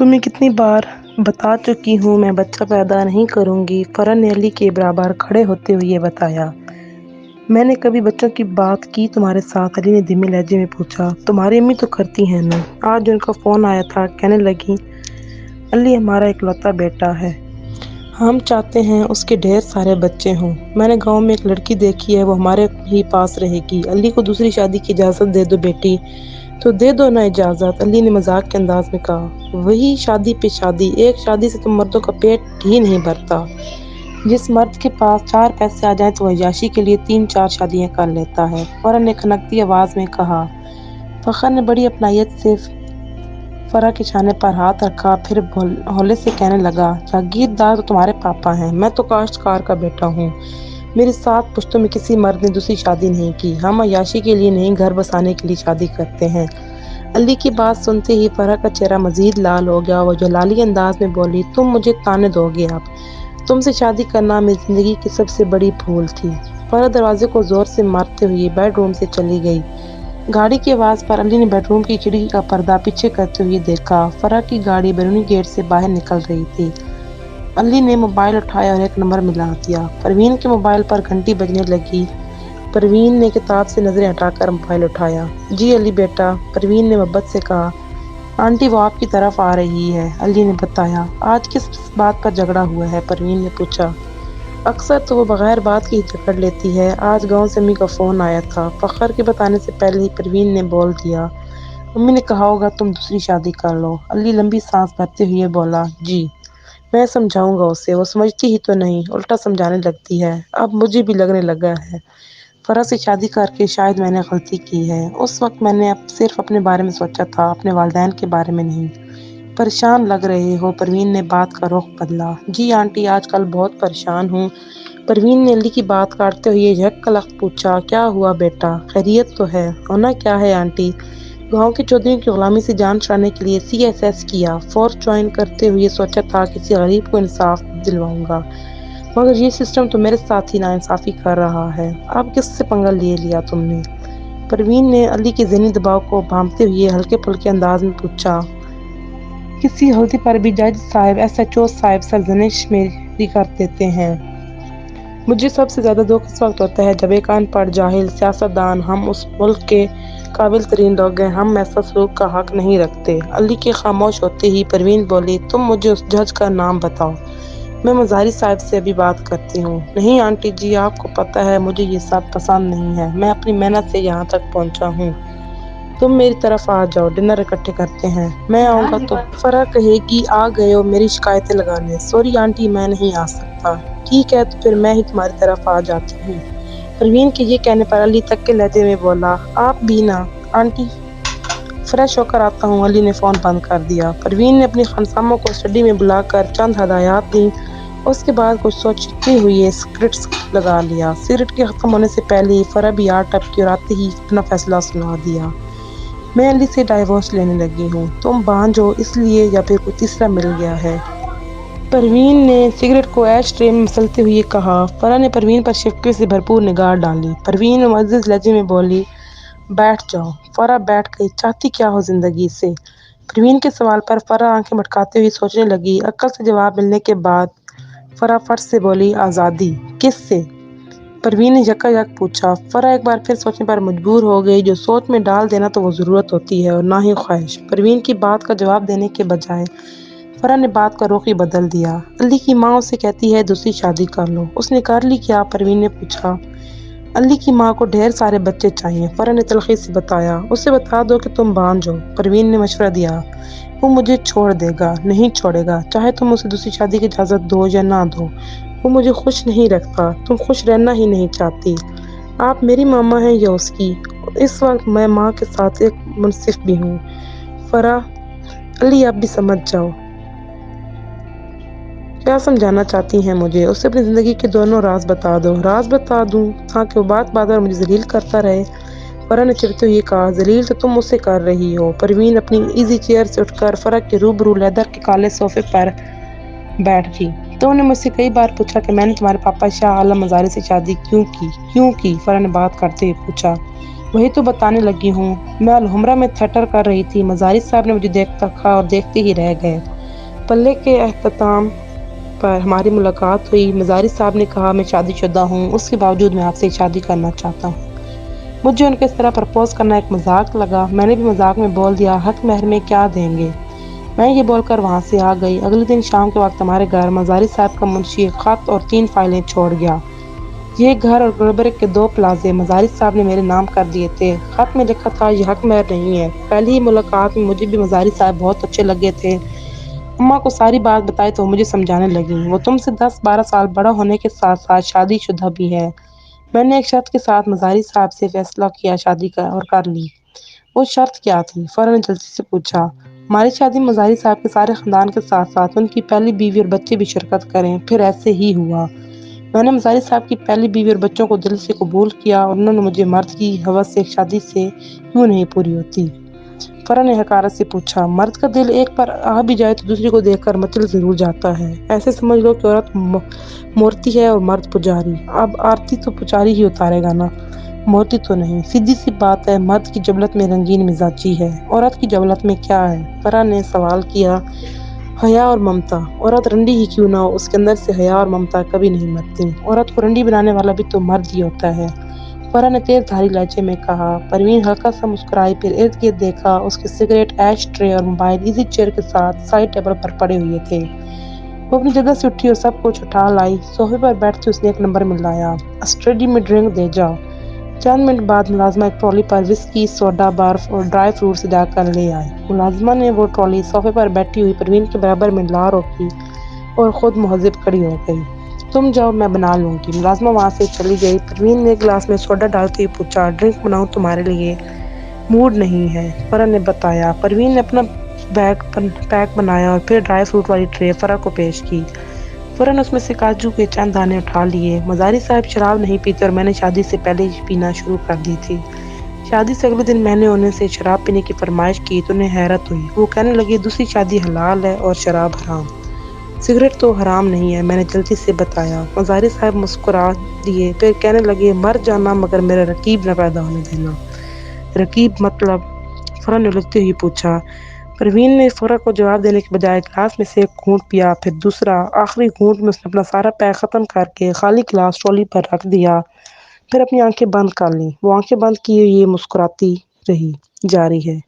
تمہیں کتنی بار بتا چکی ہوں میں بچہ پیدا نہیں کروں گی، فرح نے علی کے برابر کھڑے ہوتے ہوئے بتایا۔ میں نے کبھی بچوں کی بات کی تمہارے ساتھ؟ علی نے دھیمے لہجے میں پوچھا۔ تمہاری امی تو کرتی ہیں نا۔ آج ان کا فون آیا تھا، کہنے لگی علی ہمارا اکلوتا بیٹا ہے، ہم چاہتے ہیں اس کے ڈھیر سارے بچے ہوں۔ میں نے گاؤں میں ایک لڑکی دیکھی ہے، وہ ہمارے ہی پاس رہے گی۔ علی کو دوسری شادی کی اجازت دے دو بیٹی، تو دے دو نا اجازت، علی نے مذاق کے انداز میں کہا۔ وہی شادی پہ شادی، ایک شادی سے تو مردوں کا پیٹ ہی نہیں بھرتا۔ جس مرد کے پاس 4 پیسے آ جائیں تو وہ عیاشی کے لیے 3-4 شادیاں کر لیتا ہے، فرح نے کھنکتی آواز میں کہا۔ فخر نے بڑی اپنائیت سے فرح کے شانے پر ہاتھ رکھا، پھر ہولے سے کہنے لگا، جاگیردار تو تمہارے پاپا ہیں، میں تو کاشتکار کا بیٹا ہوں۔ میری 7 پشتوں میں کسی مرد نے دوسری شادی نہیں کی۔ ہم عیاشی کے لیے نہیں، گھر بسانے کے لیے شادی کرتے ہیں۔ علی کی بات سنتے ہی فرح کا چہرہ مزید لال ہو گیا۔ وہ جلالی انداز میں بولی، تم مجھے طعنے دو گے اب؟ تم سے شادی کرنا میری زندگی کی سب سے بڑی بھول تھی۔ فرح دروازے کو زور سے مارتے ہوئے بیڈ روم سے چلی گئی۔ گاڑی کی آواز پر علی نے بیڈ روم کی کھڑکی کا پردہ پیچھے کرتے ہوئے دیکھا۔ فرح کی گاڑی بیرونی گیٹ سے باہر نکل رہی تھی۔ علی نے موبائل اٹھایا اور ایک نمبر ملا دیا۔ پروین کے موبائل پر گھنٹی بجنے لگی۔ پروین نے کتاب سے نظریں ہٹا کر موبائل اٹھایا۔ جی علی بیٹا، پروین نے محبت سے کہا۔ آنٹی وہ آپ کی طرف آ رہی ہے، علی نے بتایا۔ آج کس بات پر جھگڑا ہوا ہے؟ پروین نے پوچھا۔ اکثر تو وہ بغیر بات کے ہی جھگڑ لیتی ہے، آج گاؤں سے امی کا فون آیا تھا۔ فخر کے بتانے سے پہلے ہی پروین نے بول دیا، امی نے کہا ہوگا تم دوسری شادی کر لو۔ علی لمبی سانس بھرتے ہوئے بولا، جی میں سمجھاؤں گا اسے، وہ سمجھتی ہی تو نہیں، الٹا سمجھانے لگتی ہے۔ اب مجھے بھی لگنے لگا ہے فرح سے شادی کر کے شاید میں نے غلطی کی ہے۔ اس وقت میں نے صرف اپنے بارے میں سوچا تھا، اپنے والدین کے بارے میں نہیں۔ پریشان لگ رہے ہو؟ پروین نے بات کا رخ بدلا۔ جی آنٹی آج کل بہت پریشان ہوں، پروین نے علی کی بات کاٹتے ہوئے یک لخت پوچھا۔ کیا ہوا بیٹا، خیریت تو ہے؟ ہونا کیا ہے آنٹی، گاؤں کے چودھریوں کی غلامی سے جان چھڑانے کے لیے CSS کیا، فورس جوائن کرتے ہوئے سوچا تھا کسی غریب کو انصاف دلواؤں گا، مگر یہ سسٹم تو میرے ساتھ ہی ناانصافی کر رہا ہے۔ اب کس سے پنگا لے لیا تم نے؟ پروین نے علی کے ذہنی دباؤ کو بھانپتے ہوئے ہلکے پھلکے انداز میں پوچھا۔ کسی غلطی پر بھی جج صاحب، SHO صاحب سرزنش میری کر دیتے ہیں۔ مجھے سب سے زیادہ دکھ اس وقت ہوتا ہے جب ایک ان پڑھ جاہل سیاستدان، ہم اس ملک کے قابل ترین لوگ ہیں، ہم ایسا سلوک کا حق نہیں رکھتے۔ علی کے خاموش ہوتے ہی پروین بولی، تم مجھے اس جج کا نام بتاؤ، میں مزاری صاحب سے ابھی بات کرتی ہوں۔ نہیں آنٹی جی، آپ کو پتہ ہے مجھے یہ سب پسند نہیں ہے، میں اپنی محنت سے یہاں تک پہنچا ہوں۔ تم میری طرف آ جاؤ، ڈنر اکٹھے کرتے ہیں۔ میں آؤں گا تو فرح کہے گی آ گئے ہو میری شکایتیں لگانے۔ سوری آنٹی میں نہیں آ سکتا۔ ٹھیک ہے تو پھر میں ہی تمہاری طرف آ جاتی ہوں۔ پروین کے یہ کہنے پر علی تک کے لہجے میں بولا، آپ بھی نا آنٹی، فریش ہو کر آتا ہوں۔ علی نے فون بند کر دیا۔ پروین نے اپنی خانساموں کو اسٹڈی میں بلا کر چند ہدایات دیں، اس کے بعد کچھ سوچتے ہوئے سگریٹ لگا لیا۔ سگریٹ کے ختم ہونے سے پہلے ہی فرح بھی آ ٹپکی اور آتے ہی اپنا فیصلہ سنا دیا۔ میں علی سے ڈائیورس لینے لگی ہوں، تم بانجھ ہو اس لیے یا پھر کوئی تیسرا مل گیا ہے؟ پروین نے سگریٹ کو ایش ٹرے میں مسلتے ہوئے کہا۔ فرح نے پروین پر شفقت سے بھرپور نگاہ ڈالی۔ پروین معزز لہجے میں بولی، بیٹھ جاؤ۔ فرح بیٹھ گئی۔ چاہتی کیا ہو زندگی سے؟ پروین کے سوال پر فرح آنکھیں مٹکاتے ہوئے سوچنے لگی۔ عقل سے جواب ملنے کے بعد فرح فٹ سے بولی، آزادی۔ کس سے؟ پروین نے یکا یک پوچھا۔ فرح ایک بار پھر سوچنے پر مجبور ہو گئی، جو سوچ میں ڈال دینا تو وہ ضرورت ہوتی ہے اور نہ ہی خواہش۔ پروین کی بات کا جواب دینے کے بجائے فرح نے بات کا رخ ہی بدل دیا۔ علی کی ماں اسے کہتی ہے دوسری شادی کر لو، اس نے کر لی کیا؟ پروین نے پوچھا۔ علی کی ماں کو ڈھیر سارے بچے چاہیے، فرح نے تلخی سے بتایا۔ اسے بتا دو کہ تم بانجھ ہو، پروین نے مشورہ دیا۔ وہ مجھے چھوڑ دے گا؟ نہیں چھوڑے گا، چاہے تم اسے دوسری شادی کی اجازت دو یا نہ دو، وہ مجھے خوش نہیں رکھتا، تم خوش رہنا ہی نہیں چاہتی۔ آپ میری ماما ہیں یا اس کی؟ اس وقت میں ماں کے ساتھ ایک منصف بھی ہوں۔ فرح، علی اب بھی سمجھ جاؤ۔ کیا سمجھانا چاہتی ہیں مجھے؟ اسے اپنی زندگی کے دونوں راز بتا دو۔ راز بتا دوں تاکہ وہ بات بات پر مجھے ذلیل کرتا رہے؟ فرح نے چڑھتے ہوئے کہا، ذلیل تو تم اسے کر رہی ہو۔ پروین اپنی ایزی چیئر سے اٹھ کر فرح کے روبرو لیدر کے کالے صوفے پر بیٹھ گئی۔ تم نے مجھ سے کئی بار پوچھا کہ میں نے تمہارے پاپا شاہ عالم مزاری سے شادی کیوں کی؟ فرح نے بات کرتے ہوئے پوچھا۔ وہی تو بتانے لگی ہوں، میں الحمرہ میں تھیٹر کر رہی تھی، مزاری صاحب نے مجھے دیکھتا کھا اور دیکھتے ہی رہ گئے۔ پلے کے اختتام پر ہماری ملاقات ہوئی۔ مزاری صاحب نے کہا میں شادی شدہ ہوں، اس کے باوجود میں آپ سے شادی کرنا چاہتا ہوں۔ مجھے ان کے اس طرح پرپوز کرنا ایک مذاق لگا۔ میں نے بھی مذاق میں بول دیا حق مہر میں کیا دیں گے؟ میں یہ بول کر وہاں سے آ گئی۔ اگلے دن شام کے وقت ہمارے گھر مزاری صاحب کا منشی ایک خط اور 3 فائلیں چھوڑ گیا۔ یہ گھر اور گلبرگ کے 2 پلازے مزاری صاحب نے میرے نام کر دیے تھے۔ خط میں لکھا تھا یہ حق مہر نہیں ہے۔ پہلی ہی ملاقات میں مجھے بھی مزاری صاحب بہت اچھے لگے تھے۔ اماں کو ساری بات بتائی تو مجھے سمجھانے لگیں وہ تم سے 10-12 سال بڑا ہونے کے ساتھ ساتھ شادی شدہ بھی ہے۔ میں نے ایک شرط کے ساتھ مزاری صاحب سے فیصلہ کیا شادی کا اور کر لی۔ وہ شرط کیا تھی؟ فوراً نے جلدی سے پوچھا۔ ہماری شادی مزاری صاحب کے سارے خاندان کے ساتھ ساتھ ان کی پہلی بیوی اور بچے بھی شرکت کریں۔ پھر ایسے ہی ہوا۔ میں نے مزاری صاحب کی پہلی بیوی اور بچوں کو دل سے قبول کیا اور انہوں نے مجھے مرد کی ہوس سے شادی سے کیوں نہیں پوری ہوتی؟ فرح نے حقارت سے پوچھا۔ مرد کا دل ایک پر آ بھی جائے تو دوسری کو دیکھ کر مچل ضرور جاتا ہے۔ ایسے سمجھ لو کہ عورت مورتی ہے اور مرد پجاری۔ اب آرتی تو پجاری ہی اتارے گا نا، مورتی تو نہیں۔ سیدھی سی بات ہے، مرد کی جبلت میں رنگین مزاجی ہے، عورت کی جبلت میں کیا ہے؟ فرح نے سوال کیا۔ حیا اور ممتا۔ عورت رنڈی ہی کیوں نہ ہو، اس کے اندر سے حیا اور ممتا کبھی نہیں مرتی۔ عورت کو رنڈی بنانے والا بھی تو مرد ہی ہوتا ہے۔ فرح نے تیز دھاری لہجے میں کہا۔ پروین ہلکا سا مسکرائی، پھر ارد گرد دیکھا۔ اس کے سگریٹ ایش ٹرے اور موبائل ایزی چیئر کے ساتھ سائڈ ٹیبل پر پڑے ہوئے تھے۔ وہ اپنی جگہ سے اٹھی اور سب کچھ اٹھا لائی۔ صوفے پر بیٹھتے اس نے ایک نمبر ملایا۔ اسٹڈی میں ڈرنک دے جاؤ۔ چند منٹ بعد ملازمہ ایک ٹرالی پر وسکی، سوڈا، برف اور ڈرائی فروٹس لا کر لے آئے۔ ملازمہ نے وہ ٹرالی صوفے پر بیٹھی ہوئی پروین کے برابر میں لا روکی اور خود مہذب کھڑی ہو گئی۔ تم جاؤ، میں بنا لوں گی۔ ملازمہ وہاں سے چلی گئی۔ پروین نے گلاس میں سوڈا ڈالتے ہوئے پوچھا، ڈرنک بناؤں تمہارے لیے؟ موڈ نہیں ہے، فرح نے بتایا۔ پروین نے اپنا پیک بنایا اور پھر ڈرائی فروٹ والی ٹرے فرح کو پیش کی۔ فرح نے اس میں سے کاجو کے چند دانے اٹھا لیے۔ مزاری صاحب شراب نہیں پیتے اور میں نے شادی سے پہلے ہی پینا شروع کر دی تھی۔ شادی سے اگلے دن میں نے انہیں سے شراب پینے کی فرمائش کی تو انہیں حیرت ہوئی۔ وہ کہنے لگے دوسری شادی حلال ہے اور شراب حرام۔ سگریٹ تو حرام نہیں ہے، میں نے جلدی سے بتایا۔ مزاری صاحب مسکرا دیے، پھر کہنے لگے مر جانا مگر میرا رقیب نہ پیدا ہونے دینا۔ رقیب مطلب؟ فرح نے الجھتے ہوئے پوچھا۔ پروین نے فرح کو جواب دینے کے بجائے گلاس میں سے ایک گھونٹ پیا، پھر دوسرا۔ آخری گھونٹ میں اس نے اپنا سارا پیک ختم کر کے خالی گلاس ٹرالی پر رکھ دیا، پھر اپنی آنکھیں بند کر لیں۔ وہ آنکھیں بند کیے ہوئے مسکراتی رہی۔ جاری ہے۔